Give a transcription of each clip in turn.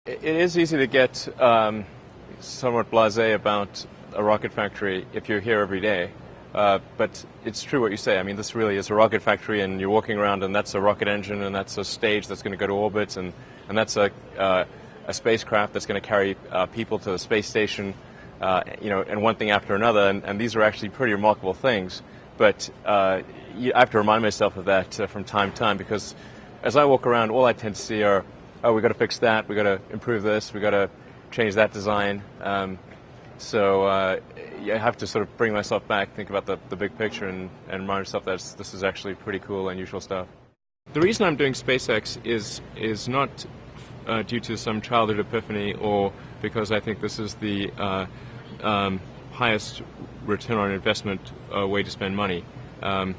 It is easy to get somewhat blasé about a rocket factory if you're here every day. But it's true what you say. I mean, this really is a rocket factory, and you're walking around, and that's a rocket engine, and that's a stage that's going to go to orbit, and that's a spacecraft that's going to carry people to the space station, and one thing after another. And these are actually pretty remarkable things. But I have to remind myself of that from time to time, because as I walk around, all I tend to see are, oh, we got to fix that, we got to improve this, we got to change that design. So I have to sort of bring myself back, think about the big picture, and remind myself that this is actually pretty cool, unusual stuff. The reason I'm doing SpaceX is not due to some childhood epiphany or because I think this is the highest return on investment way to spend money. I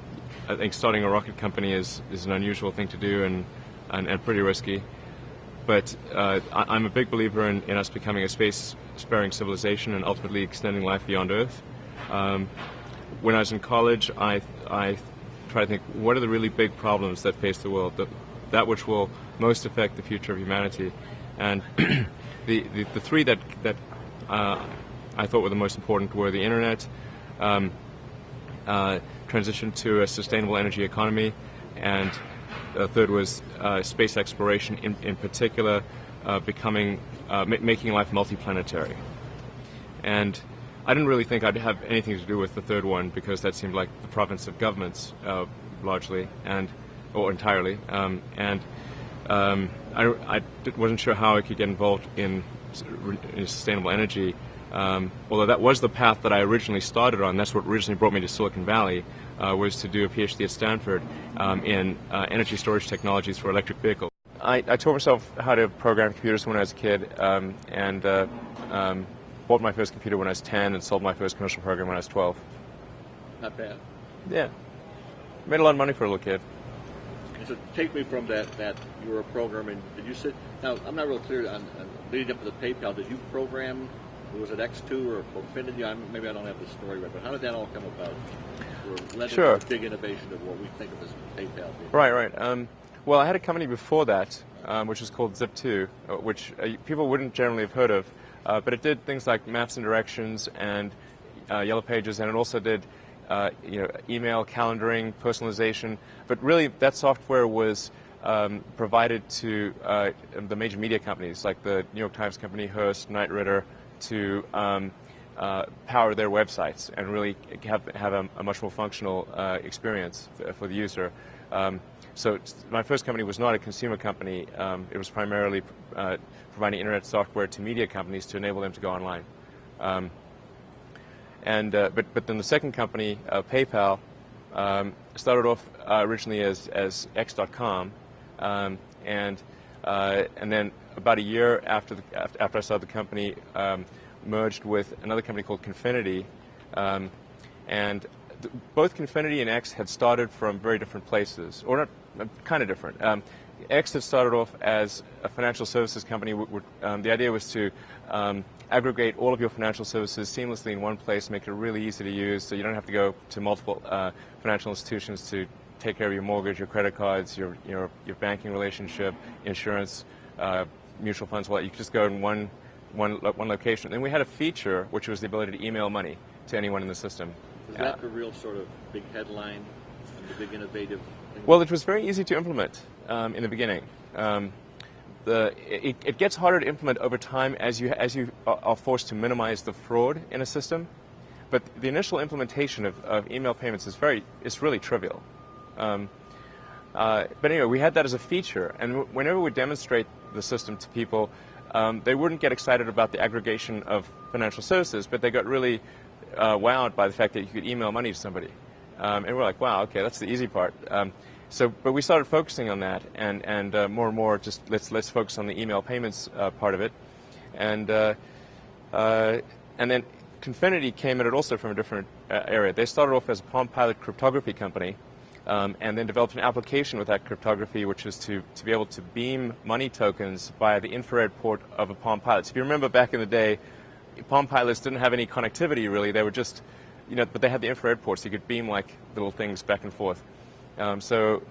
think starting a rocket company is an unusual thing to do and pretty risky. But I'm a big believer in us becoming a space-sparing civilization and ultimately extending life beyond Earth. When I was in college, I tried to think, what are the really big problems that face the world, that which will most affect the future of humanity? And the three that I thought were the most important were the internet, transition to a sustainable energy economy, and the third was space exploration, in particular making life multiplanetary. And I didn't really think I'd have anything to do with the third one, because that seemed like the province of governments largely or entirely. I wasn't sure how I could get involved in sustainable energy. Although that was the path that I originally started on. That's what originally brought me to Silicon Valley, was to do a PhD at Stanford in energy storage technologies for electric vehicles. I taught myself how to program computers when I was a kid, and bought my first computer when I was 10 and sold my first commercial program when I was 12. Not bad. Yeah. Made a lot of money for a little kid. So take me from that you were a programmer, and did you sit, now I'm not real clear on leading up to the PayPal, did you program, was it X2 or Profinity? Maybe I don't have the story right, but how did that all come about? Sure. Big innovation of what we think of as PayPal. Right. Well, I had a company before that, which was called Zip2, which people wouldn't generally have heard of, but it did things like maps and directions and Yellow Pages, and it also did email, calendaring, personalization. But really, that software was provided to the major media companies like the New York Times Company, Hearst, Knight Ridder, to power their websites and really have a much more functional experience for the user. So my first company was not a consumer company. It was primarily providing internet software to media companies to enable them to go online. But then the second company, PayPal, started off originally as X.com, and then about a year after I started the company, merged with another company called Confinity, and both Confinity and X had started from very different places, or not, kind of different. X had started off as a financial services company. The idea was to aggregate all of your financial services seamlessly in one place, make it really easy to use, so you don't have to go to multiple financial institutions to take care of your mortgage, your credit cards, your banking relationship, insurance, mutual funds. Well, you could just go in one location. And we had a feature which was the ability to email money to anyone in the system. Was that the real sort of big headline and the big innovative thing? Well, it was very easy to implement in the beginning. It gets harder to implement over time as you are forced to minimize the fraud in a system. But the initial implementation of email payments is really trivial. But anyway, we had that as a feature, and whenever we demonstrate the system to people, they wouldn't get excited about the aggregation of financial services, but they got really wowed by the fact that you could email money to somebody. And we're like, wow, okay, that's the easy part. But we started focusing on that, and more and more, just let's focus on the email payments part of it, and then Confinity came at it also from a different area. They started off as a Palm Pilot cryptography company, and then developed an application with that cryptography, which is to be able to beam money tokens via the infrared port of a Palm Pilot. So if you remember back in the day, Palm Pilots didn't have any connectivity really. They were just, but they had the infrared port, so you could beam like little things back and forth. So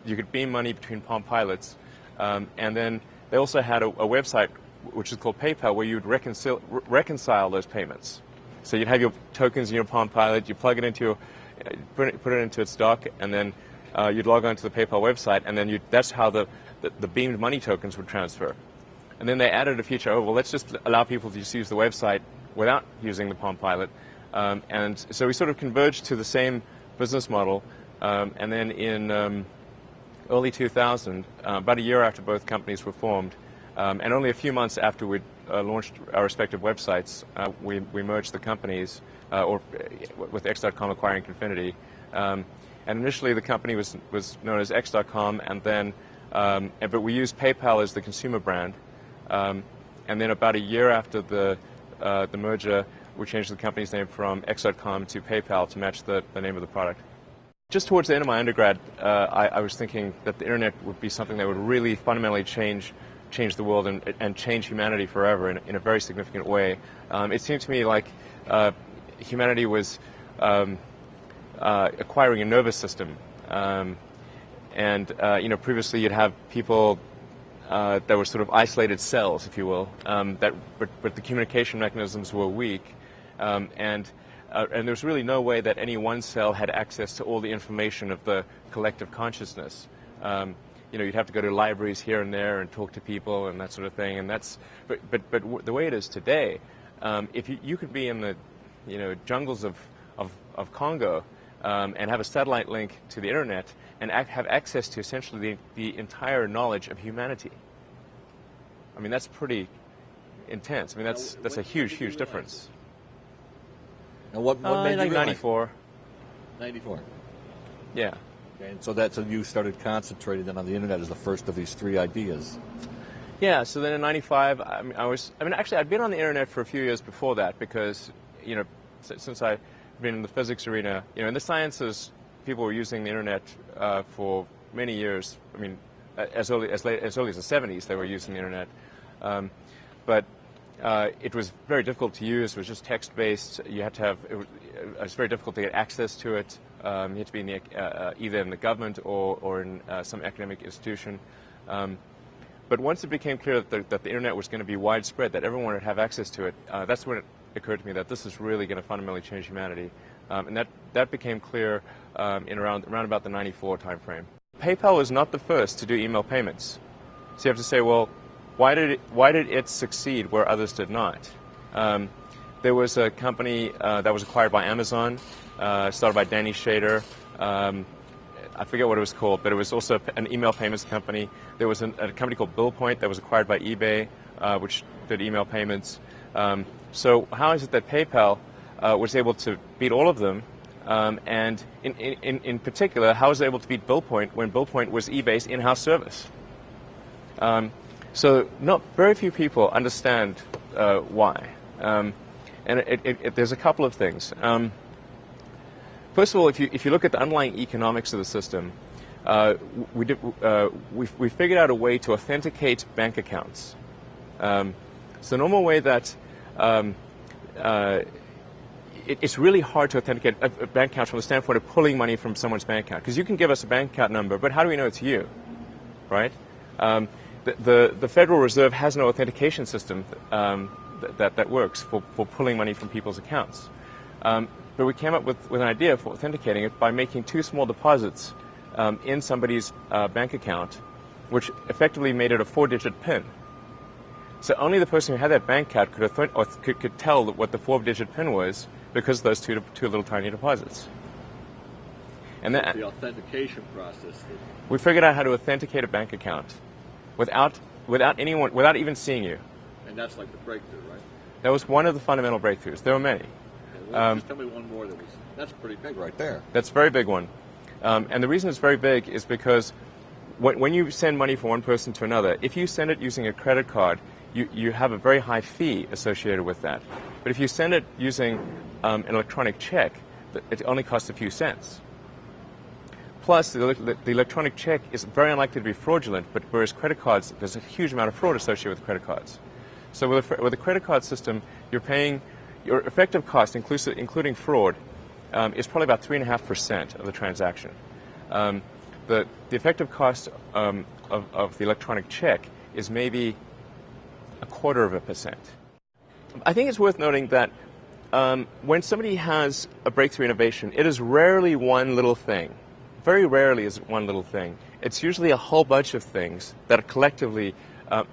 you could beam money between Palm Pilots, and then they also had a website which is called PayPal, where you'd reconcile those payments. So you'd have your tokens in your Palm Pilot, you plug it into your, put it into its dock, and then you'd log on to the PayPal website, and then that's how the beamed money tokens would transfer. And then they added a feature, oh, well, let's just allow people to just use the website without using the Palm Pilot. And so we sort of converged to the same business model. And then in early 2000, about a year after both companies were formed, and only a few months after we'd launched our respective websites, we merged the companies, with X.com acquiring Confinity. And initially the company was known as X.com, and then, but we used PayPal as the consumer brand. And then about a year after the merger, we changed the company's name from X.com to PayPal to match the name of the product. Just towards the end of my undergrad, I was thinking that the internet would be something that would really fundamentally change the world and change humanity forever in a very significant way. It seemed to me like humanity was acquiring a nervous system. Previously you'd have people that were sort of isolated cells, if you will, but the communication mechanisms were weak, and there's really no way that any one cell had access to all the information of the collective consciousness. You'd have to go to libraries here and there and talk to people and that sort of thing. And but the way it is today, if you could be in the jungles of Congo and have a satellite link to the internet and have access to essentially the entire knowledge of humanity. I mean, that's pretty intense. I mean, that's a huge difference. And what made you like realize? 94. 94. Yeah. And so that's when you started concentrating then on the internet as the first of these three ideas. Yeah. So then in '95, actually, I'd been on the internet for a few years before that because, since I've been in the physics arena, in the sciences, people were using the internet for many years. I mean, as early as the 70s, they were using the internet, but it was very difficult to use. It was just text-based. You had to have. It was very difficult to get access to it. You had to be in either in the government or in some academic institution. But once it became clear that the internet was going to be widespread, that everyone would have access to it, that's when it occurred to me that this is really going to fundamentally change humanity. And that became clear in around about the 94 time frame. PayPal was not the first to do email payments. So you have to say, well, why did it succeed where others did not? There was a company that was acquired by Amazon, started by Danny Shader. I forget what it was called, but it was also an email payments company. There was a company called BillPoint that was acquired by eBay, which did email payments. So how is it that PayPal was able to beat all of them? And in particular, how was it able to beat BillPoint when BillPoint was eBay's in-house service? So very few people understand why. And there's a couple of things. First of all, if you look at the underlying economics of the system, we figured out a way to authenticate bank accounts. So the normal way that it's really hard to authenticate a bank account from the standpoint of pulling money from someone's bank account, because you can give us a bank account number, but how do we know it's you, right? The Federal Reserve has no authentication system that works for pulling money from people's accounts. But we came up with an idea for authenticating it by making two small deposits in somebody's bank account, which effectively made it a 4-digit PIN. So only the person who had that bank account could tell what the 4-digit PIN was because of those two little tiny deposits. And then the authentication process. We figured out how to authenticate a bank account without even seeing you. And that's like the breakthrough, right? That was one of the fundamental breakthroughs. There were many. Just tell me one more that's pretty big right there. That's a very big one. And the reason it's very big is because when you send money from one person to another, if you send it using a credit card, you have a very high fee associated with that. But if you send it using an electronic check, it only costs a few cents. Plus, the electronic check is very unlikely to be fraudulent, but whereas credit cards, there's a huge amount of fraud associated with credit cards. So with a credit card system, you're paying your effective cost, including fraud, is probably about 3.5% of the transaction. The effective cost of the electronic check is maybe 0.25%. I think it's worth noting that when somebody has a breakthrough innovation, it is rarely one little thing. Very rarely is it one little thing. It's usually a whole bunch of things that collectively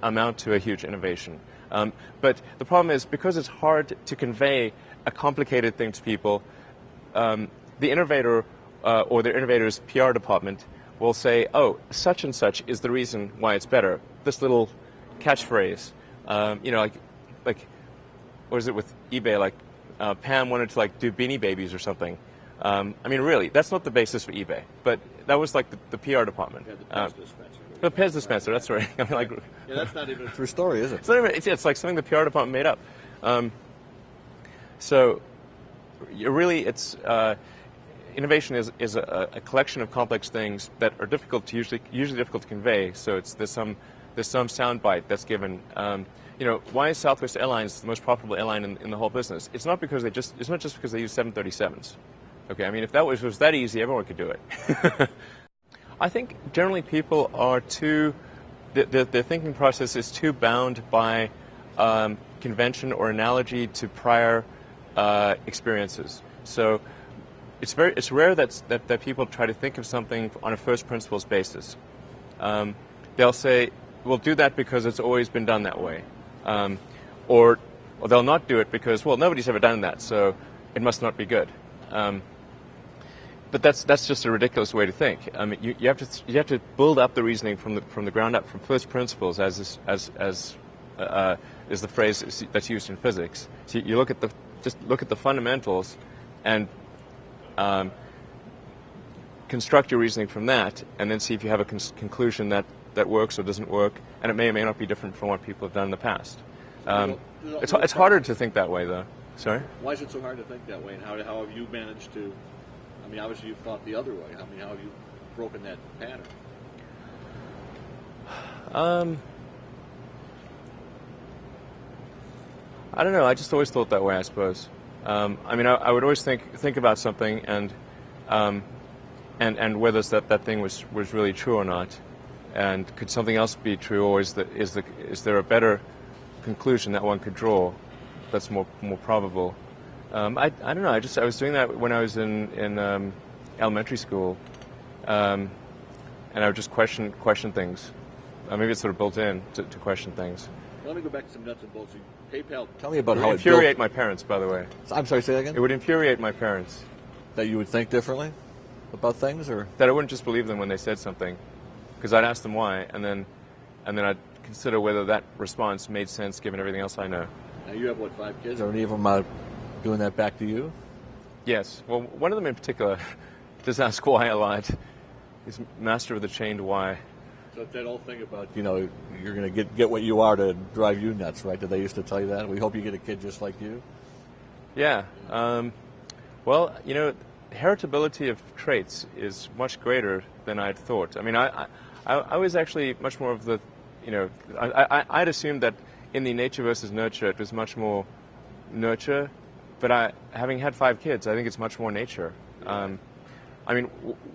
amount to a huge innovation. But the problem is, because it's hard to convey a complicated thing to people, the innovator or the innovator's PR department will say, oh, such and such is the reason why it's better. This little catchphrase, like what is it with eBay? Like Pam wanted to do Beanie Babies or something. I mean, really, that's not the basis for eBay. But that was like the PR department. Yeah, the Pez dispenser. The Pez dispenser, that's right. I mean, yeah, that's not even a true story, is it? It's like something the PR department made up. So, innovation is a collection of complex things that are usually difficult to convey. So there's some soundbite that's given. Why is Southwest Airlines the most profitable airline in the whole business? It's not because it's not just because they use 737s. Okay, I mean, if that was that easy, everyone could do it. I think generally people are their thinking process is too bound by convention or analogy to prior experiences. So it's rare that people try to think of something on a first principles basis. They'll say, we'll do that because it's always been done that way. Or they'll not do it because, well, nobody's ever done that, so it must not be good. But that's just a ridiculous way to think. I mean, you have to build up the reasoning from the ground up, from first principles, as is the phrase that's used in physics. So you look at the fundamentals, and construct your reasoning from that, and then see if you have a conclusion that works or doesn't work, and it may or may not be different from what people have done in the past. It's harder to think that way, though. Sorry? Why is it so hard to think that way, and how have you managed to? I mean, obviously you've thought the other way. I mean, how have you broken that pattern? I don't know. I just always thought that way, I suppose. I mean, I would always think about something and whether that thing was really true or not, and could something else be true, or is there a better conclusion that one could draw that's more probable? I don't know. I was doing that when I was in elementary school, and I would just question things. Maybe it's sort of built in to question things. Let me go back to some nuts and bolts. PayPal. Tell me about it how would infuriate my parents, by the way. I'm sorry, say that again? It would infuriate my parents. That you would think differently about things, or that I wouldn't just believe them when they said something, because I'd ask them why, and then I'd consider whether that response made sense given everything else I know. Now you have 5 kids? Are any of them doing that back to you? Yes. Well, one of them in particular does ask why a lot. He's master of the chained why. So that whole thing about, you're going to get what you are to drive you nuts, right? Did they used to tell you that? We hope you get a kid just like you? Yeah. Well, heritability of traits is much greater than I'd thought. I mean, I was actually much more of the, I'd assumed that in the nature versus nurture, it was much more nurture, but having had 5 kids, I think it's much more nature. I mean,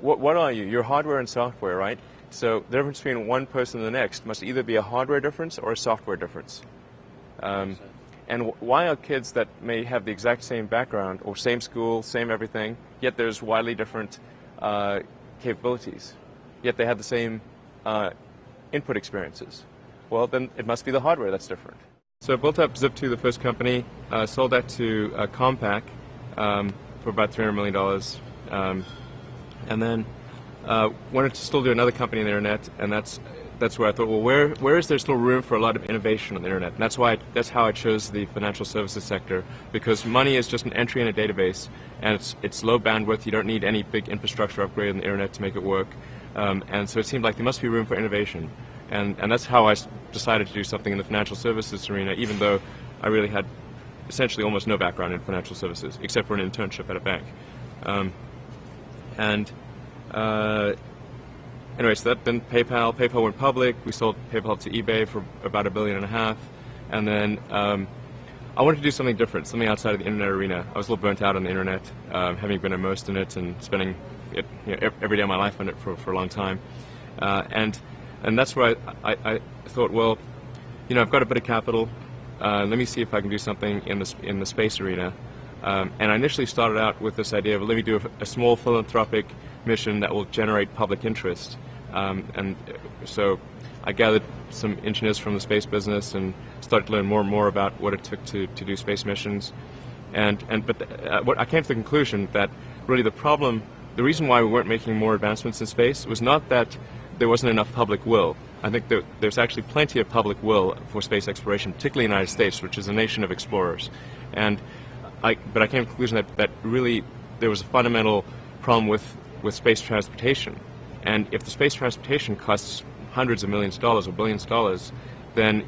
what are you? You're hardware and software, right? So the difference between one person and the next must either be a hardware difference or a software difference. And why are kids that may have the exact same background or same school, same everything, yet there's widely different capabilities, yet they have the same input experiences? Well, then it must be the hardware that's different. So I built up Zip2, the first company, sold that to Compaq for about $300 million, and then wanted to still do another company on the internet, and that's where I thought, well, where is there still room for a lot of innovation on the internet? And that's how I chose the financial services sector, because money is just an entry in a database, and it's low bandwidth. You don't need any big infrastructure upgrade on the internet to make it work, and so it seemed like there must be room for innovation, and that's how I decided to do something in the financial services arena, even though I really had essentially almost no background in financial services, except for an internship at a bank. Anyway, so then PayPal went public. We sold PayPal to eBay for about $1.5 billion, and then I wanted to do something different, something outside of the internet arena. I was a little burnt out on the internet, having been immersed in it and spending it, every day of my life on it for a long time, and that's where I thought, well, I've got a bit of capital. Let me see if I can do something in the space arena. And I initially started out with this idea of let me do a small philanthropic mission that will generate public interest. And so I gathered some engineers from the space business and started to learn more and more about what it took to do space missions. But I came to the conclusion that really the reason why we weren't making more advancements in space was not that there wasn't enough public will. I think there's actually plenty of public will for space exploration, particularly in the United States, which is a nation of explorers. But I came to the conclusion that really there was a fundamental problem with space transportation. And if the space transportation costs hundreds of millions of dollars or billions of dollars, and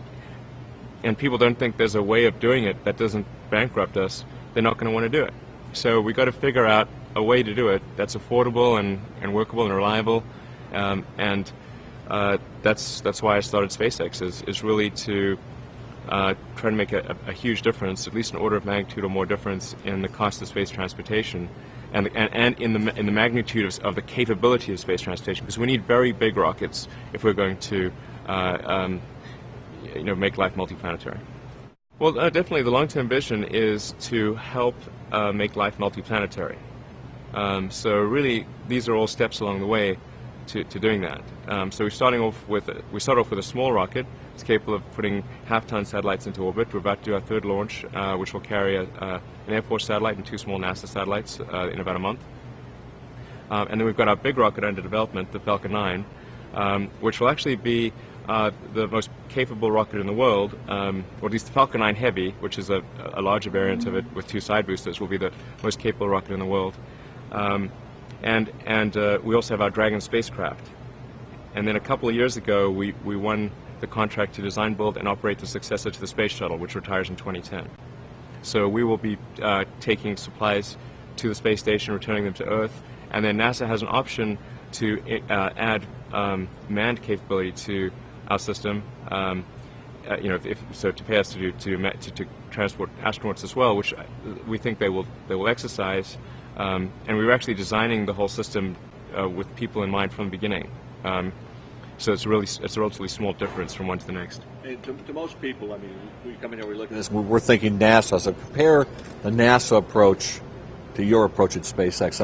people don't think there's a way of doing it that doesn't bankrupt us, they're not going to want to do it. So we've got to figure out a way to do it that's affordable and workable and reliable. That's why I started SpaceX, is really to try to make a huge difference, at least an order of magnitude or more difference in the cost of space transportation, and in the magnitude of the capability of space transportation, because we need very big rockets if we're going to make life multiplanetary. Well, definitely the long-term vision is to help make life multiplanetary. So really, these are all steps along the way to doing that. So we start off with a small rocket. It's capable of putting half-ton satellites into orbit. We're about to do our third launch, which will carry an Air Force satellite and 2 small NASA satellites in about a month. And then we've got our big rocket under development, the Falcon 9, which will actually be the most capable rocket in the world, or at least the Falcon 9 Heavy, which is a larger variant of it with 2 side boosters, will be the most capable rocket in the world. And we also have our Dragon spacecraft. And then a couple of years ago, we won the contract to design, build, and operate the successor to the Space Shuttle, which retires in 2010. So we will be taking supplies to the space station, returning them to Earth, and then NASA has an option to add manned capability to our system. To pay us to transport astronauts as well, which we think they will exercise. And we were actually designing the whole system with people in mind from the beginning. So it's a relatively small difference from one to the next. And to most people, I mean, we come in here, we look at This, we're thinking NASA. So compare the NASA approach to your approach at SpaceX.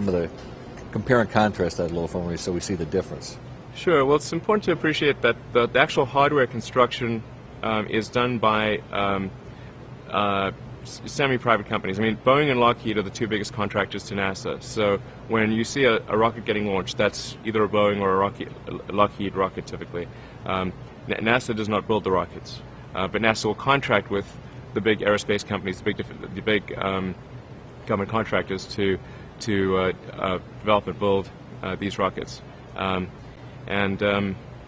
Compare and contrast that a little for me so we see the difference. Sure. Well, it's important to appreciate that the actual hardware construction is done by semi-private companies. I mean, Boeing and Lockheed are the 2 biggest contractors to NASA. So when you see a rocket getting launched, that's either a Boeing or a Lockheed rocket typically. NASA does not build the rockets, but NASA will contract with the big aerospace companies, the big government contractors to develop and build these rockets. And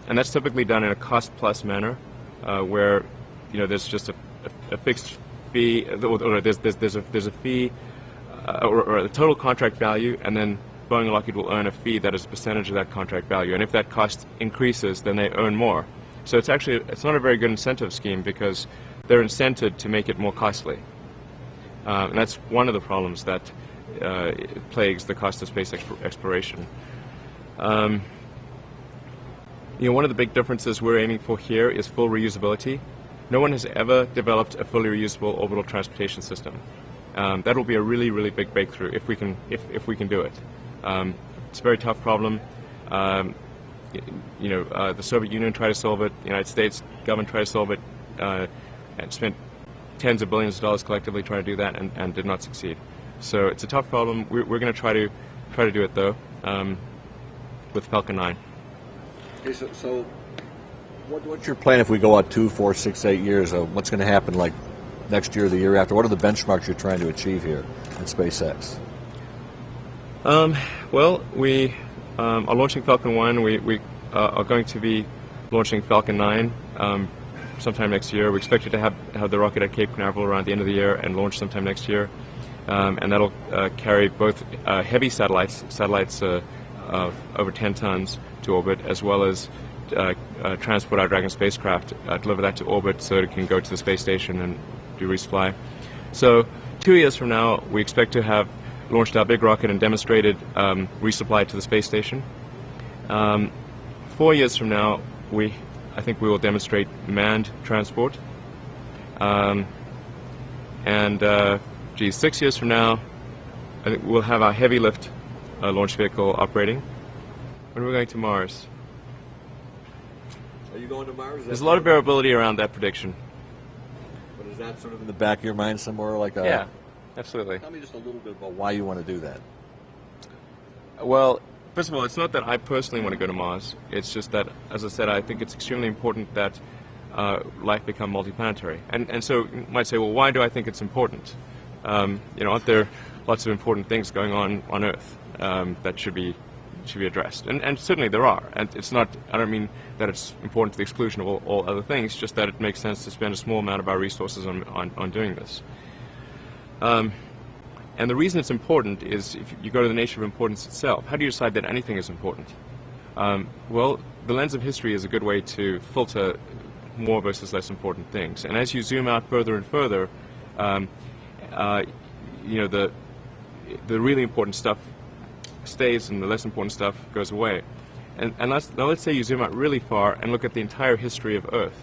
that's typically done in a cost-plus manner, where there's just a fixed fee, or there's a fee, or a total contract value, and then Boeing and Lockheed will earn a fee that is a percentage of that contract value. And if that cost increases, then they earn more. So it's not a very good incentive scheme because they're incented to make it more costly. And that's one of the problems that plagues the cost of space exploration. One of the big differences we're aiming for here is full reusability. No one has ever developed a fully reusable orbital transportation system. That will be a really, really big breakthrough if we can do it. It's a very tough problem. The Soviet Union tried to solve it. The United States government tried to solve it, and spent tens of billions of dollars collectively trying to do that, and did not succeed. So it's a tough problem. We're going to try to do it though, with Falcon 9. Okay, so what's your plan if we go out 2, 4, 6, 8 years? What's going to happen like next year or the year after? What are the benchmarks you're trying to achieve here at SpaceX? Well, we are launching Falcon 1. We are going to be launching Falcon 9 sometime next year. We expect to have the rocket at Cape Canaveral around the end of the year and launch sometime next year. And that'll carry both heavy satellites of over 10 tons to orbit, as well as transport our Dragon spacecraft, deliver that to orbit so it can go to the space station and do resupply. So 2 years from now, we expect to have launched our big rocket and demonstrated resupply to the space station. 4 years from now, I think we will demonstrate manned transport. Geez, 6 years from now, I think we'll have our heavy lift launch vehicle operating. When are we going to Mars? Are you going to Mars? There's a lot of variability around that prediction. But is that sort of in the back of your mind somewhere? Yeah, absolutely. Tell me just a little bit about why you want to do that. Well, first of all, it's not that I personally want to go to Mars. It's just that, as I said, I think it's extremely important that life become multiplanetary. And so you might say, well, why do I think it's important? Aren't there lots of important things going on Earth that should be addressed? And certainly there are. And it's not, I don't mean that it's important to the exclusion of all other things, just that it makes sense to spend a small amount of our resources on doing this. And the reason it's important is if you go to the nature of importance itself. How do you decide that anything is important? Well, the lens of history is a good way to filter more versus less important things. And as you zoom out further and further, the really important stuff stays and the less important stuff goes away. And now let's say you zoom out really far and look at the entire history of Earth,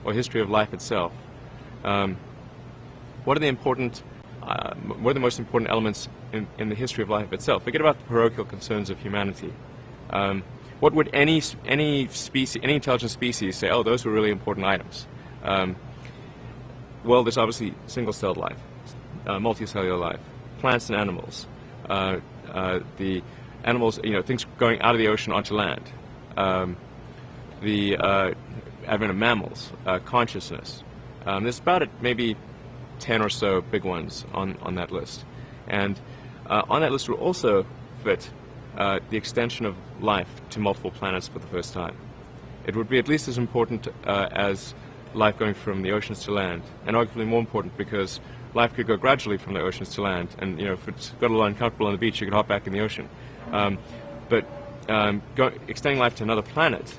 or history of life itself. What are the most important elements in the history of life itself? Forget about the parochial concerns of humanity. What would any intelligent species say? Oh, those were really important items. Well, there's obviously single-celled life, multicellular life, plants and animals. The animals, things going out of the ocean onto land. The advent of mammals, consciousness. There's about maybe 10 or so big ones on that list. And on that list will also fit the extension of life to multiple planets for the first time. It would be at least as important as life going from the oceans to land, and arguably more important because life could go gradually from the oceans to land, and if it's got a little uncomfortable on the beach, you could hop back in the ocean. But extending life to another planet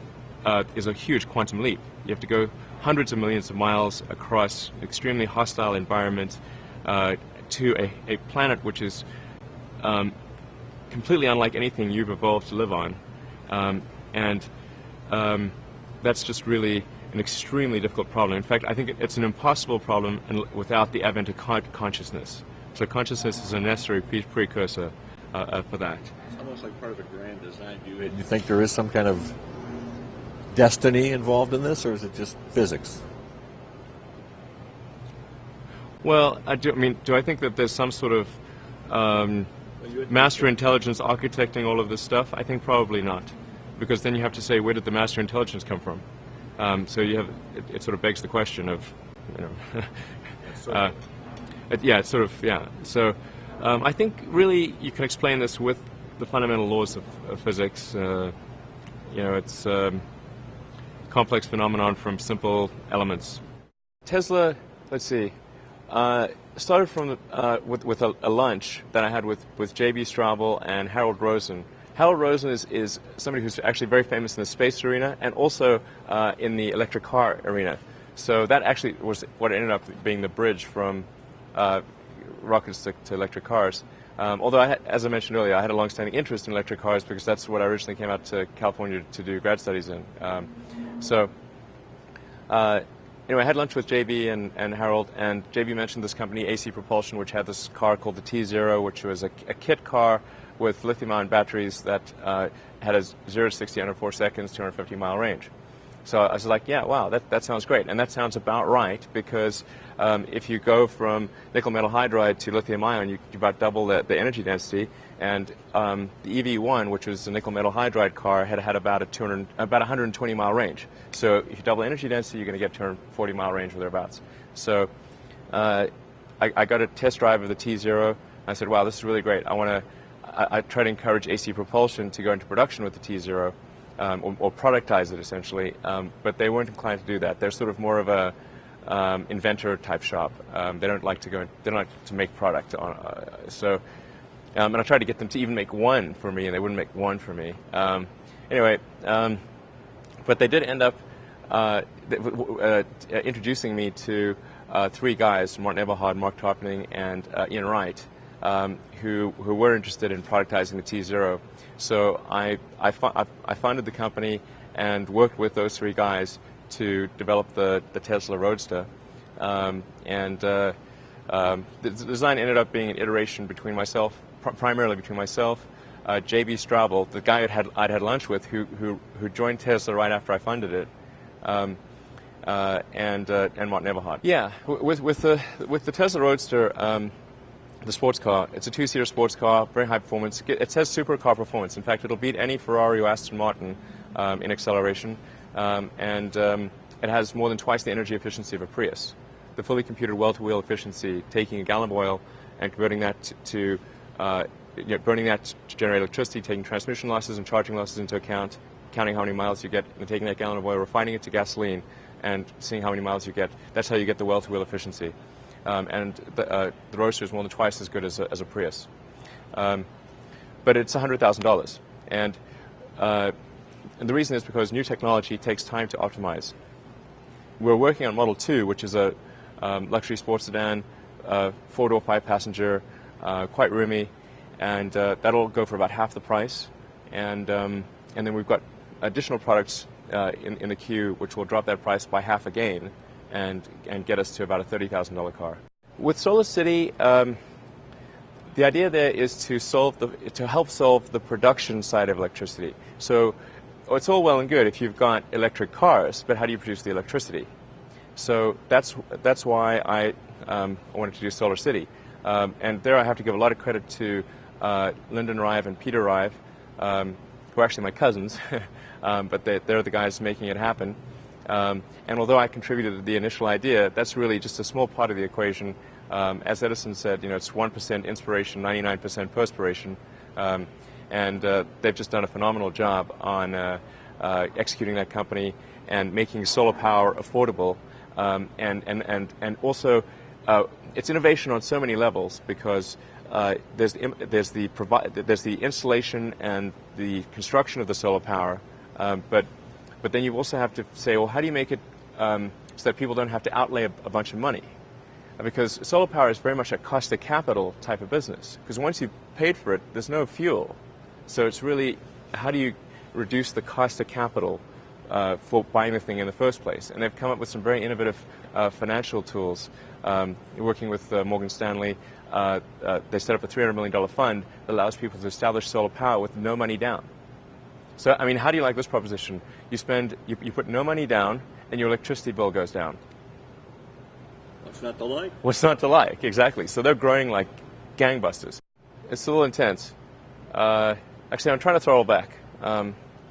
is a huge quantum leap. You have to go hundreds of millions of miles across an extremely hostile environment to a planet which is completely unlike anything you've evolved to live on. That's just really an extremely difficult problem. In fact, I think it's an impossible problem without the advent of consciousness. So consciousness is a necessary precursor for that. It's almost like part of a grand design. You think there is some kind of destiny involved in this, or is it just physics? Well, do I think that there's some sort of master intelligence architecting all of this stuff? I think probably not, because then you have to say, where did the master intelligence come from? So it sort of begs the question of, So I think really you can explain this with the fundamental laws of physics. It's a complex phenomenon from simple elements. Tesla, let's see, started from with a lunch that I had with J.B. Straubel and Harold Rosen. Harold Rosen is somebody who's actually very famous in the space arena and also in the electric car arena. So that actually was what ended up being the bridge from rockets to electric cars. Although, as I mentioned earlier, I had a long-standing interest in electric cars because that's what I originally came out to California to do grad studies in. Anyway, I had lunch with JB and Harold, and JB mentioned this company, AC Propulsion, which had this car called the T0, which was a kit car with lithium-ion batteries that had a 0 to 60 under 4 seconds, 250-mile range. So I was like, yeah, wow, that sounds great. And that sounds about right, because if you go from nickel metal hydride to lithium-ion, you about double the energy density. And the EV1, which was a nickel metal hydride car, had about a 120-mile range. So if you double energy density, you're going to get 240-mile range or thereabouts. So I got a test drive of the T0. I said, wow, this is really great. I try to encourage AC Propulsion to go into production with the T0, or productize it essentially, but they weren't inclined to do that. They're sort of more of a inventor type shop. They don't like to make product. And I tried to get them to even make one for me, and they wouldn't make one for me. Anyway, but they did end up introducing me to three guys, Martin Eberhard, Mark Tarpening, and Ian Wright, who were interested in productizing the T0. So I founded the company and worked with those three guys to develop the Tesla Roadster. The design ended up being an iteration between myself, primarily between myself, J.B. Straubel, the guy I'd had lunch with, who joined Tesla right after I funded it, and Martin Everhart. Yeah, with the Tesla Roadster, the sports car, it's a two-seater sports car, very high performance. It says supercar performance. In fact, it'll beat any Ferrari or Aston Martin in acceleration, it has more than twice the energy efficiency of a Prius. The fully computed well-to-wheel efficiency, taking a gallon of oil and converting that to burning that to generate electricity, taking transmission losses and charging losses into account, counting how many miles you get, and taking that gallon of oil, refining it to gasoline, and seeing how many miles you get. That's how you get the well-to-wheel efficiency. The Roadster is more than twice as good as a Prius. But it's $100,000. And the reason is because new technology takes time to optimize. We're working on Model 2, which is a luxury sports sedan, 4-door, 5-passenger, quite roomy, and that'll go for about half the price. And then we've got additional products in the queue, which will drop that price by half again, and get us to about a $30,000 car. With Solar City, the idea there is to help solve the production side of electricity. So it's all well and good if you've got electric cars, but how do you produce the electricity? So that's why I wanted to do Solar City. And there I have to give a lot of credit to Lyndon Rive and Peter Rive, who are actually my cousins, but they're the guys making it happen. And although I contributed the initial idea, that's really just a small part of the equation. As Edison said, it's 1% inspiration, 99% perspiration. And they've just done a phenomenal job on executing that company and making solar power affordable. And also, it's innovation on so many levels, because there's the installation and the construction of the solar power, but then you also have to say, well, how do you make it so that people don't have to outlay a bunch of money? Because solar power is very much a cost of capital type of business. Because once you've paid for it, there's no fuel. So it's really, how do you reduce the cost of capital for buying the thing in the first place? And they've come up with some very innovative financial tools. Working with Morgan Stanley, they set up a $300 million fund that allows people to establish solar power with no money down. So, I mean, how do you like this proposition? You put no money down, and your electricity bill goes down. What's not to like? What's not to like, exactly. So they're growing like gangbusters. It's a little intense. Actually, I'm trying to throttle back,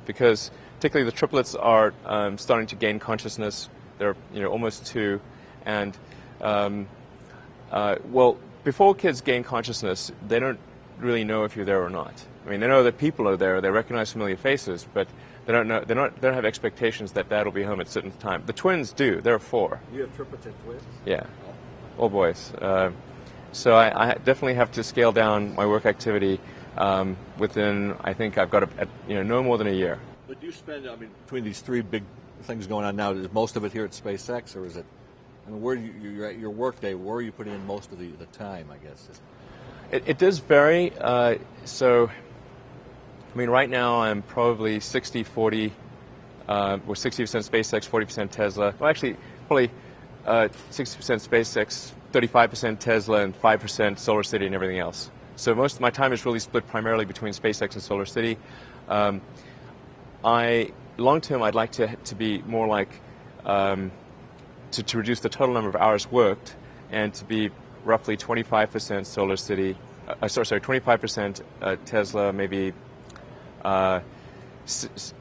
because particularly the triplets are starting to gain consciousness. They're almost 2, and well, before kids gain consciousness, they don't really know if you're there or not. I mean, they know that people are there, they recognize familiar faces, but they don't know. They don't have expectations that Dad will be home at a certain time. The twins do. There are 4. You have triplets and twins? Yeah, all boys. So I definitely have to scale down my work activity within. I think I've got no more than a year. But you spend, between these 3 big things going on now, is most of it here at SpaceX, or is it? I mean, where you're at your work day, where are you putting in most of the time, I guess? It does vary. So, I mean, right now I'm probably 60-40, or 60% SpaceX, 40% Tesla. Well, actually, probably 60% SpaceX, 35% Tesla, and 5% Solar City and everything else. So most of my time is really split primarily between SpaceX and Solar City. Long term, I'd like to be more like to reduce the total number of hours worked, and to be roughly 25% Solar City, 25% Tesla, maybe 60.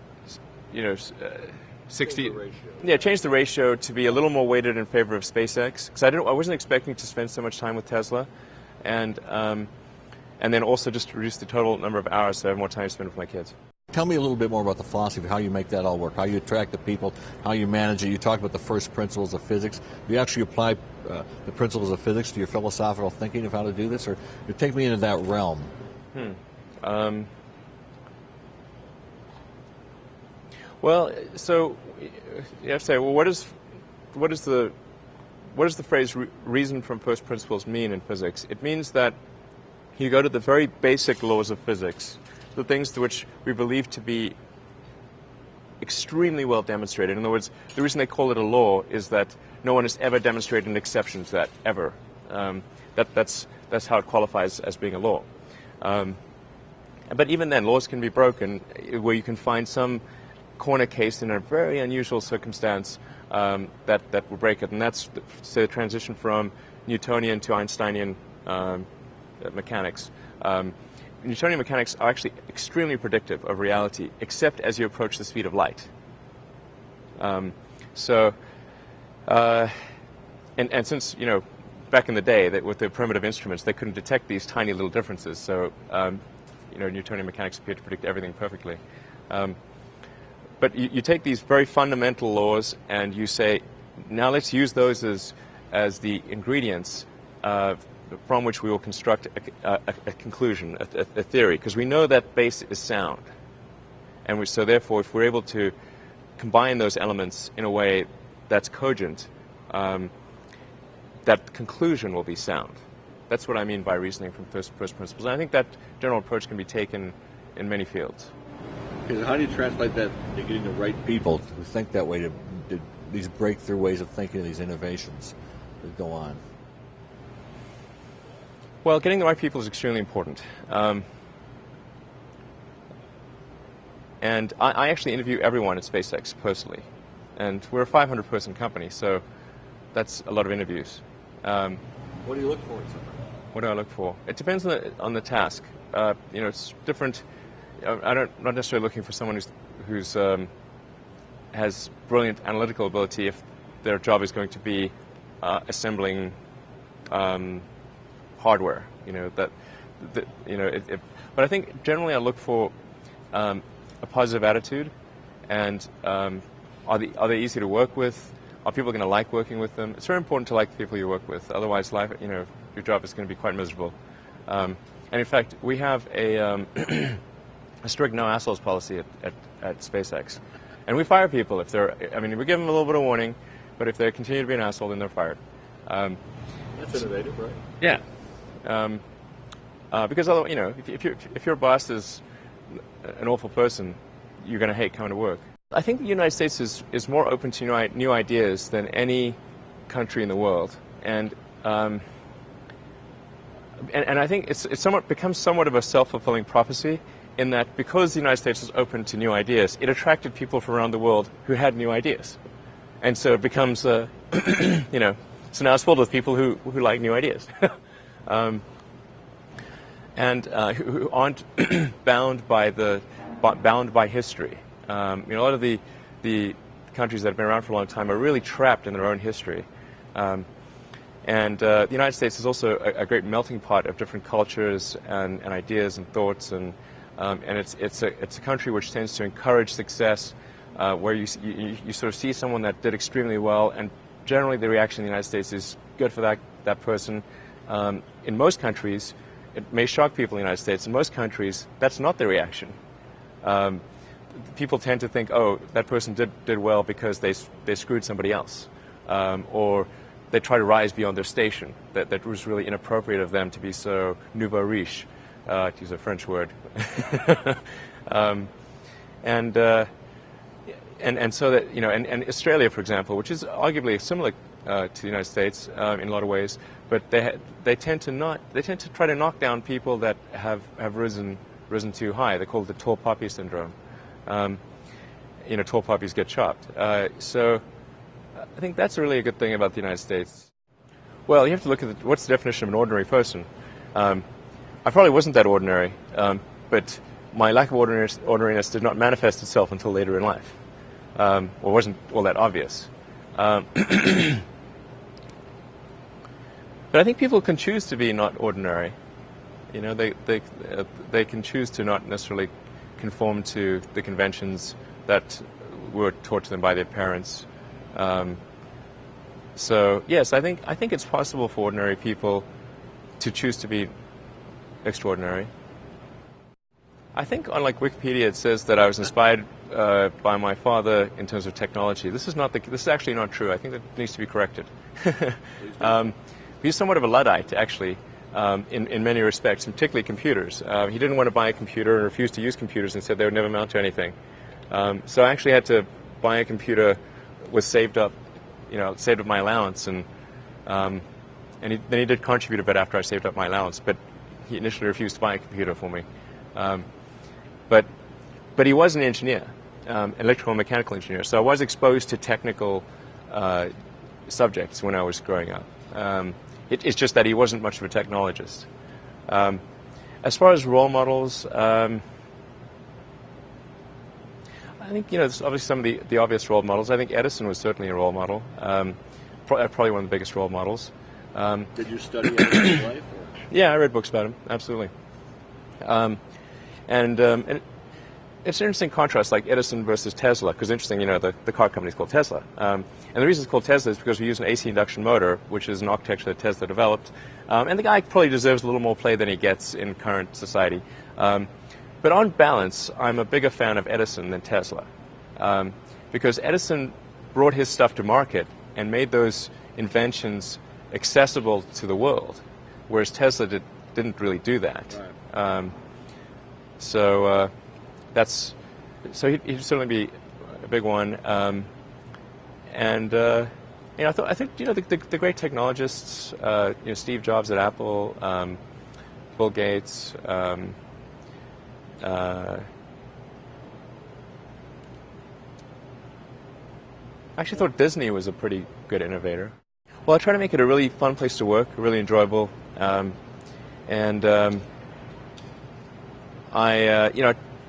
Yeah, change the ratio to be a little more weighted in favor of SpaceX, because I wasn't expecting to spend so much time with Tesla, and then also just to reduce the total number of hours so I have more time to spend with my kids. Tell me a little bit more about the philosophy of how you make that all work, how you attract the people, how you manage it. You talked about the first principles of physics. Do you actually apply the principles of physics to your philosophical thinking of how to do this, or you take me into that realm? Well, so you have to say, well, what does the phrase "reason from first principles" mean in physics? It means that you go to the very basic laws of physics, the things which we believe to be extremely well demonstrated. In other words, the reason they call it a law is that no one has ever demonstrated an exception to that, ever. That's how it qualifies as being a law. But even then, laws can be broken where you can find some corner case in a very unusual circumstance that will break it. And that's the transition from Newtonian to Einsteinian mechanics. Newtonian mechanics are actually extremely predictive of reality, except as you approach the speed of light. And since, back in the day, that with the primitive instruments, they couldn't detect these tiny little differences. So, Newtonian mechanics appear to predict everything perfectly. But you take these very fundamental laws and you say, now let's use those as the ingredients from which we will construct a conclusion, a theory, because we know that base is sound. And so therefore, if we're able to combine those elements in a way that's cogent, that conclusion will be sound. That's what I mean by reasoning from first principles. And I think that general approach can be taken in many fields. Okay, so how do you translate that to getting the right people Who think that way, to these breakthrough ways of thinking, these innovations that go on? Well, getting the right people is extremely important. And I actually interview everyone at SpaceX personally. And we're a 500-person company, so that's a lot of interviews. What do you look for in somebody? What do I look for? It depends on the task. It's different. I'm not necessarily looking for someone who's has brilliant analytical ability if their job is going to be assembling hardware. But I think generally I look for a positive attitude, and are they easy to work with? Are people going to like working with them? It's very important to like the people you work with. Otherwise, life, your job is going to be quite miserable. And in fact, we have a strict no assholes policy at SpaceX, and we fire people if they're. We give them a little bit of warning, but if they continue to be an asshole, then they're fired. That's innovative, right? Yeah. Because if your boss is an awful person, you're going to hate coming to work. I think the United States is more open to new ideas than any country in the world, and I think it's becomes somewhat of a self-fulfilling prophecy in that because the United States is open to new ideas, it attracted people from around the world who had new ideas, and so it becomes so now it's filled with people who like new ideas. And who aren't bound by history. A lot of the countries that have been around for a long time are really trapped in their own history. And the United States is also a great melting pot of different cultures and ideas and thoughts, and it's a country which tends to encourage success, where you sort of see someone that did extremely well, and generally the reaction in the United States is good for that person. In most countries, it may shock people in the United States. In most countries, that's not the reaction. People tend to think, oh, that person did well because they screwed somebody else, or they try to rise beyond their station. That was really inappropriate of them to be so nouveau riche, to use a French word. And so that and Australia, for example, which is arguably similar to the United States in a lot of ways, but they tend to try to knock down people that have risen too high. They call it the tall poppy syndrome. Tall poppies get chopped. So I think that's really a good thing about the United States. Well, you have to look at what's the definition of an ordinary person. I probably wasn't that ordinary, but my lack of ordinariness did not manifest itself until later in life, or wasn't all that obvious. But I think people can choose to be not ordinary. They can choose to not necessarily conform to the conventions that were taught to them by their parents. So yes, I think it's possible for ordinary people to choose to be extraordinary. I think on Wikipedia it says that I was inspired by my father in terms of technology. This is actually not true. I think that needs to be corrected. He's somewhat of a Luddite, actually, in many respects, and particularly computers. He didn't want to buy a computer and refused to use computers and said they would never amount to anything. So I actually had to buy a computer with saved up, saved up my allowance, and then he did contribute a bit after I saved up my allowance, but he initially refused to buy a computer for me. But he was an engineer, electrical and mechanical engineer, so I was exposed to technical subjects when I was growing up. It's just that he wasn't much of a technologist. As far as role models, I think, there's obviously some of the obvious role models. I think Edison was certainly a role model, probably one of the biggest role models. Did you study Edison's life? Or? Yeah, I read books about him, absolutely. And it's an interesting contrast, like Edison versus Tesla, because interesting, the car company is called Tesla. And the reason it's called Tesla is because we use an AC induction motor, which is an architecture that Tesla developed. And the guy probably deserves a little more play than he gets in current society. But on balance, I'm a bigger fan of Edison than Tesla, because Edison brought his stuff to market and made those inventions accessible to the world, whereas Tesla didn't really do that. Right. So he'd certainly be a big one. I think the great technologists, Steve Jobs at Apple, Bill Gates. I actually thought Disney was a pretty good innovator. Well, I try to make it a really fun place to work, really enjoyable, I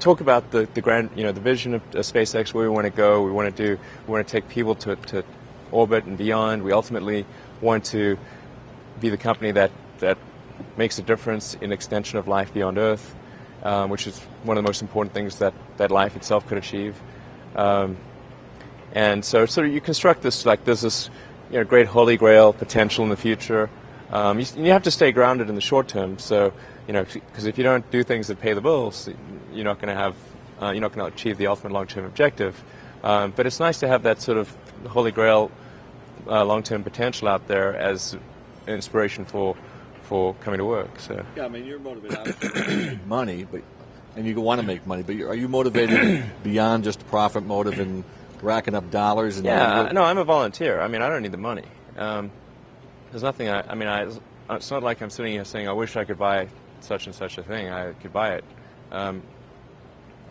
talk about the grand, the vision of SpaceX, where we want to go. We want to take people to orbit and beyond. We ultimately want to be the company that makes a difference in extension of life beyond Earth, which is one of the most important things that life itself could achieve. And so you construct this like there's this great holy grail potential in the future. You have to stay grounded in the short term. So because if you don't do things that pay the bills, you're not going to achieve the ultimate long-term objective. But it's nice to have that sort of holy grail long-term potential out there as an inspiration for coming to work. So yeah, I mean you're motivated obviously. Money, and you want to make money, but are you motivated beyond just profit motive and racking up dollars? And no, I'm a volunteer. I mean, I don't need the money. There's nothing. It's not like I'm sitting here saying I wish I could buy such and such a thing. I could buy it. I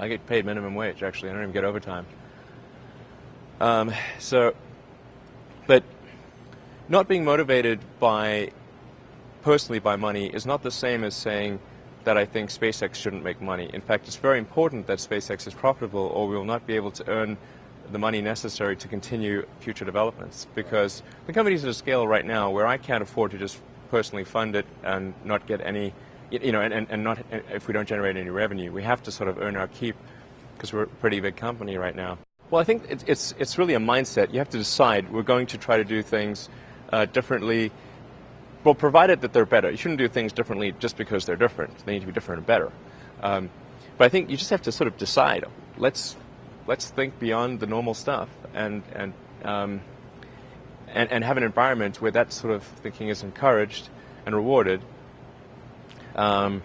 get paid minimum wage. Actually, I don't even get overtime. But not being motivated personally by money is not the same as saying that I think SpaceX shouldn't make money. In fact, it's very important that SpaceX is profitable, or we will not be able to earn the money necessary to continue future developments, because the company's at a scale right now where I can't afford to just personally fund it and not get any, and not if we don't generate any revenue. We have to sort of earn our keep because we're a pretty big company right now. Well, I think it's really a mindset. You have to decide we're going to try to do things differently. Well, provided that they're better. You shouldn't do things differently just because they're different. They need to be different and better. But I think you just have to sort of decide. Let's think beyond the normal stuff and have an environment where that sort of thinking is encouraged and rewarded, and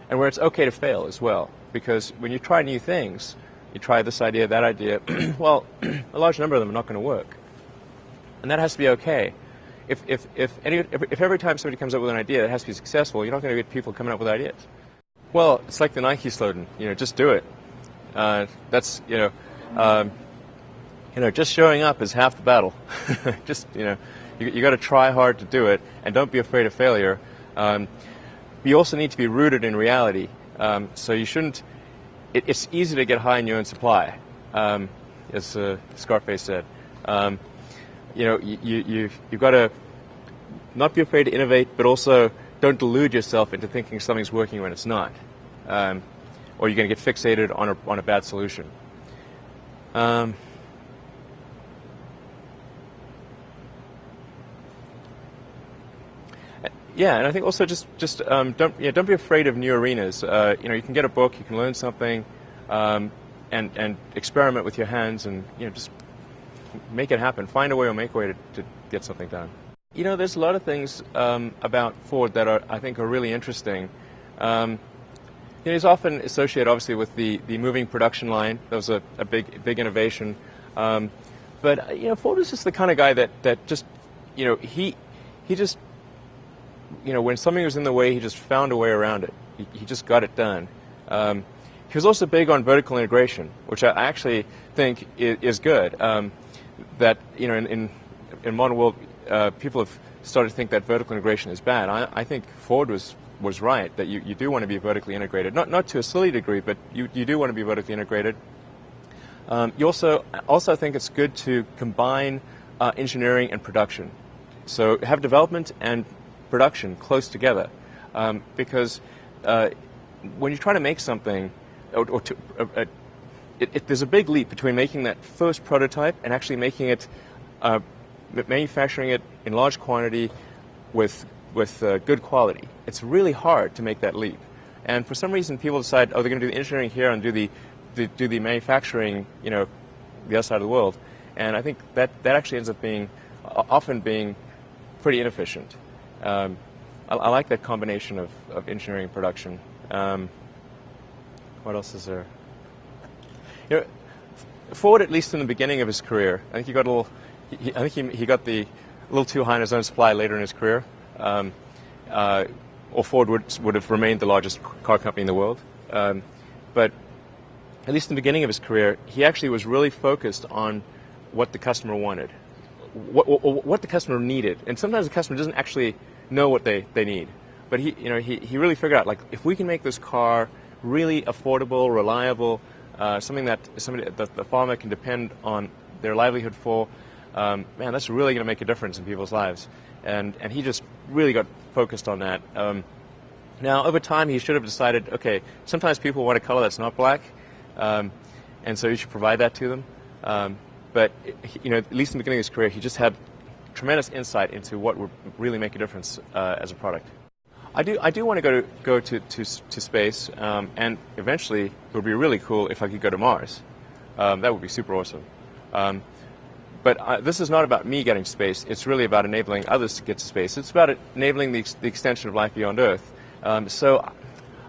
where it's okay to fail as well. Because when you try new things, you try this idea, that idea. Well, a large number of them are not going to work, and that has to be okay. If every time somebody comes up with an idea that has to be successful, you're not going to get people coming up with ideas. Well, it's like the Nike slogan, just do it. That's just showing up is half the battle. Just you got to try hard to do it, and don't be afraid of failure. You also need to be rooted in reality. So you shouldn't. It's easy to get high in your own supply, as Scarface said. You've got to not be afraid to innovate, but also don't delude yourself into thinking something's working when it's not, or you're going to get fixated on a bad solution. Yeah, and I think also just don't be afraid of new arenas. You can get a book, you can learn something, and experiment with your hands, and just make it happen. Find a way or make a way to get something done. There's a lot of things about Ford that I think are really interesting. It's often associated, obviously, with the moving production line. That was a big innovation. But Ford was just the kind of guy that just, he just, when something was in the way, he just found a way around it. He just got it done. He was also big on vertical integration, which I actually think is good. That in modern world, people have started to think that vertical integration is bad. I think Ford was right that you do want to be vertically integrated, not to a silly degree, but you do want to be vertically integrated. You also think it's good to combine engineering and production, so have development and production close together, because when you try to make something, there's a big leap between making that first prototype and actually making it, manufacturing it in large quantity with good quality. It's really hard to make that leap, and for some reason people decide, oh, they're going to do the engineering here and do the manufacturing, the other side of the world, and I think that actually ends up often being pretty inefficient. I like that combination of engineering and production. What else is there? Ford, at least in the beginning of his career, I think he got a little. I think he got a little too high in his own supply later in his career. Or Ford would have remained the largest car company in the world. But at least in the beginning of his career, he actually was really focused on what the customer wanted, what the customer needed. And sometimes the customer doesn't actually know what they need. But he really figured out, like, if we can make this car really affordable, reliable, something that the farmer can depend on their livelihood for, man, that's really going to make a difference in people's lives. And he just really got focused on that. Now, over time, he should have decided, okay, sometimes people want a color that's not black, and so you should provide that to them. But at least in the beginning of his career, he just had tremendous insight into what would really make a difference as a product. I do want to go to space, and eventually it would be really cool if I could go to Mars. That would be super awesome. But this is not about me getting to space. It's really about enabling others to get to space. It's about enabling the extension of life beyond Earth. So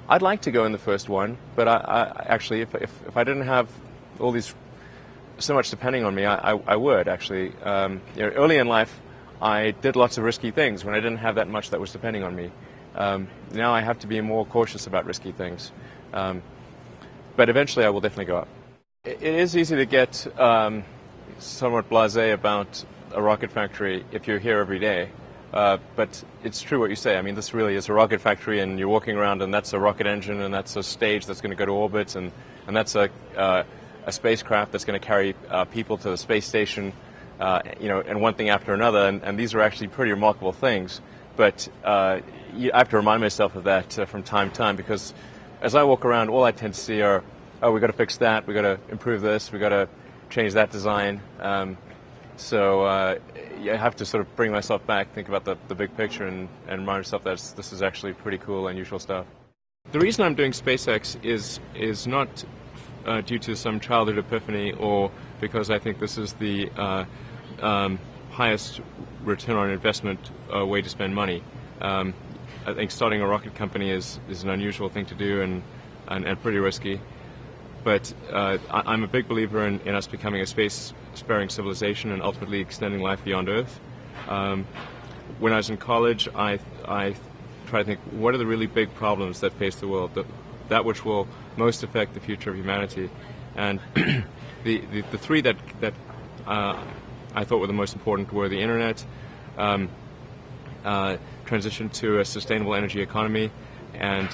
I'd like to go in the first one, but I actually, if I didn't have all these so much depending on me, I would actually. Early in life, I did lots of risky things when I didn't have that much that was depending on me. Now I have to be more cautious about risky things. But eventually, I will definitely go up. It is easy to get somewhat blasé about a rocket factory if you're here every day. But it's true what you say. I mean, this really is a rocket factory, and you're walking around, and that's a rocket engine, and that's a stage that's going to go to orbit, and that's a spacecraft that's going to carry people to the space station, and one thing after another. And these are actually pretty remarkable things. But I have to remind myself of that from time to time, because as I walk around, all I tend to see are, oh, we got to fix that, we got to improve this, we got to change that design. So I have to sort of bring myself back, think about the big picture, and remind myself that this is actually pretty cool, unusual stuff. The reason I'm doing SpaceX is not due to some childhood epiphany or because I think this is the highest return on investment way to spend money. I think starting a rocket company is an unusual thing to do and pretty risky. But I'm a big believer in us becoming a space-sparing civilization and ultimately extending life beyond Earth. When I was in college, I tried to think, what are the really big problems that face the world, that which will most affect the future of humanity? And the three that I thought were the most important were the internet, transition to a sustainable energy economy, and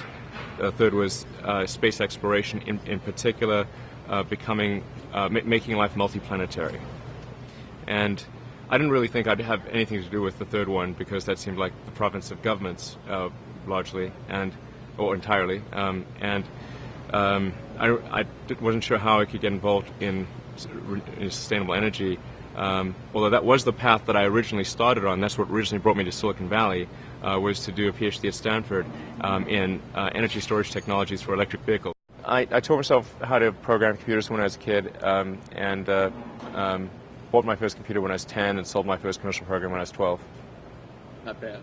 the third was space exploration, in particular, making life multiplanetary. And I didn't really think I'd have anything to do with the third one, because that seemed like the province of governments, largely or entirely. I wasn't sure how I could get involved in sustainable energy. Although that was the path that I originally started on. That's what originally brought me to Silicon Valley, was to do a PhD at Stanford in energy storage technologies for electric vehicles. I taught myself how to program computers when I was a kid, and bought my first computer when I was 10 and sold my first commercial program when I was 12. Not bad.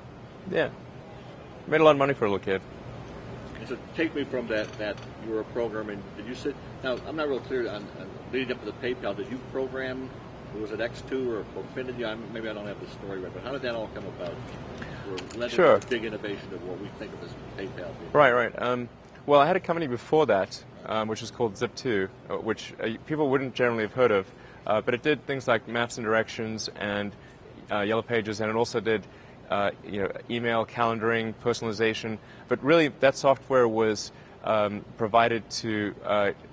Yeah. Made a lot of money for a little kid. And so take me from that you were programming. Did you sit? Now, I'm not real clear on leading up to the PayPal. Did you program was it X2 or Profinity? Maybe I don't have the story right, but how did that all come about? Sure. To a big innovation of what we think of as PayPal. Right. Well, I had a company before that, which was called Zip2, which people wouldn't generally have heard of, but it did things like maps and directions and Yellow Pages, and it also did email, calendaring, personalization. But really, that software was provided to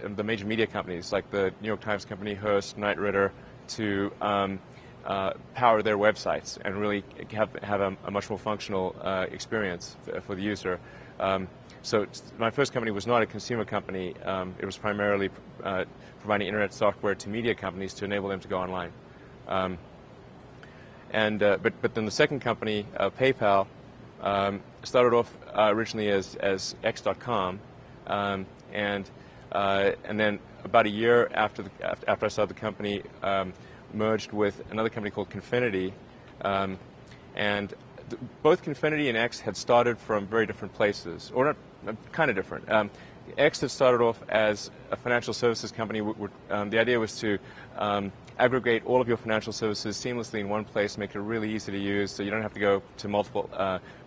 the major media companies like the New York Times Company, Hearst, Knight Ridder, to power their websites and really have a much more functional experience for the user. So my first company was not a consumer company. It was primarily providing internet software to media companies to enable them to go online. But then the second company, PayPal, started off originally as X.com, and then about a year after I started the company, merged with another company called Confinity, and both Confinity and X had started from very different places, or not kind of different. X had started off as a financial services company. The idea was to aggregate all of your financial services seamlessly in one place, make it really easy to use, so you don't have to go to multiple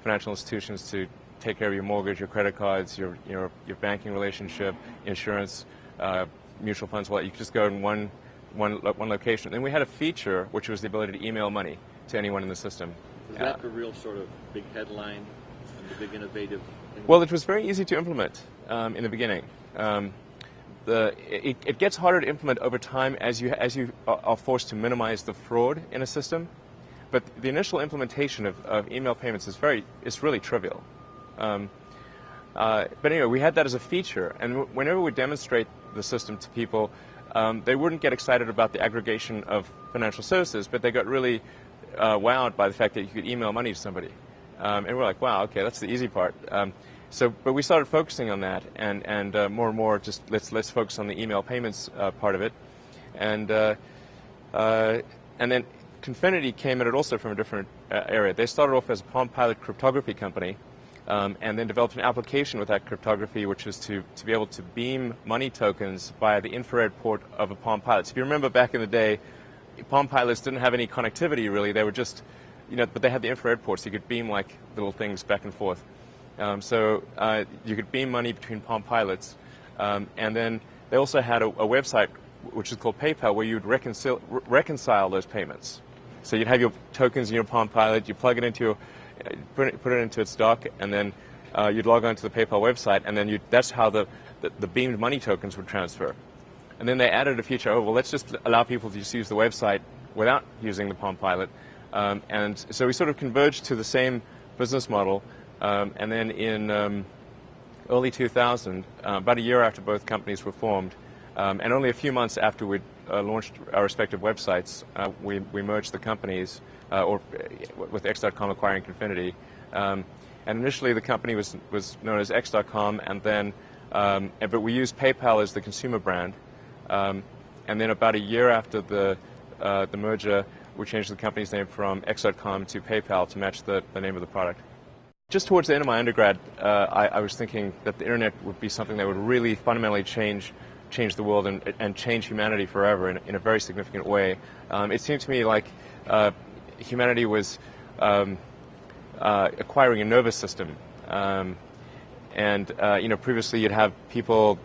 financial institutions to take care of your mortgage, your credit cards, your banking relationship, insurance, mutual funds. Well, you could just go in one location. Then we had a feature which was the ability to email money to anyone in the system. Was that the real sort of big headline and the big innovative thing? Well, it was very easy to implement in the beginning. It gets harder to implement over time as you are forced to minimize the fraud in a system. But the initial implementation of email payments is really trivial. But anyway, we had that as a feature, and whenever we demonstrate the system to people, they wouldn't get excited about the aggregation of financial services, but they got really wowed by the fact that you could email money to somebody. And we're like, wow, okay, that's the easy part. But we started focusing on that, and more, just let's focus on the email payments part of it, and then Confinity came at it also from a different area. They started off as a Palm Pilot cryptography company, and then developed an application with that cryptography, which is to be able to beam money tokens via the infrared port of a Palm Pilot. So if you remember back in the day, Palm Pilots didn't have any connectivity really. They were just, but they had the infrared ports, so you could beam like little things back and forth. So you could beam money between Palm Pilots, and then they also had a website which is called PayPal, where you'd reconcile those payments. So you'd have your tokens in your Palm Pilot, you plug it into put it into its dock, and then you'd log on to the PayPal website, and then that's how the beamed money tokens would transfer. And then they added a feature, well, let's just allow people to just use the website without using the Palm Pilot. And so we sort of converged to the same business model. And then in early 2000, about a year after both companies were formed, and only a few months after we'd launched our respective websites, we merged the companies, with X.com acquiring Confinity. And initially the company was known as X.com, and then but we used PayPal as the consumer brand. And then about a year after the merger, we changed the company's name from X.com to PayPal to match the name of the product. Just towards the end of my undergrad, I was thinking that the internet would be something that would really fundamentally change the world and change humanity forever in a very significant way. It seemed to me like humanity was acquiring a nervous system, and previously you'd have people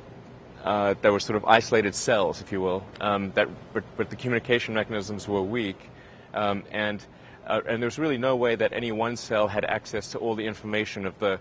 that were sort of isolated cells, if you will, but the communication mechanisms were weak, and there was really no way that any one cell had access to all the information of the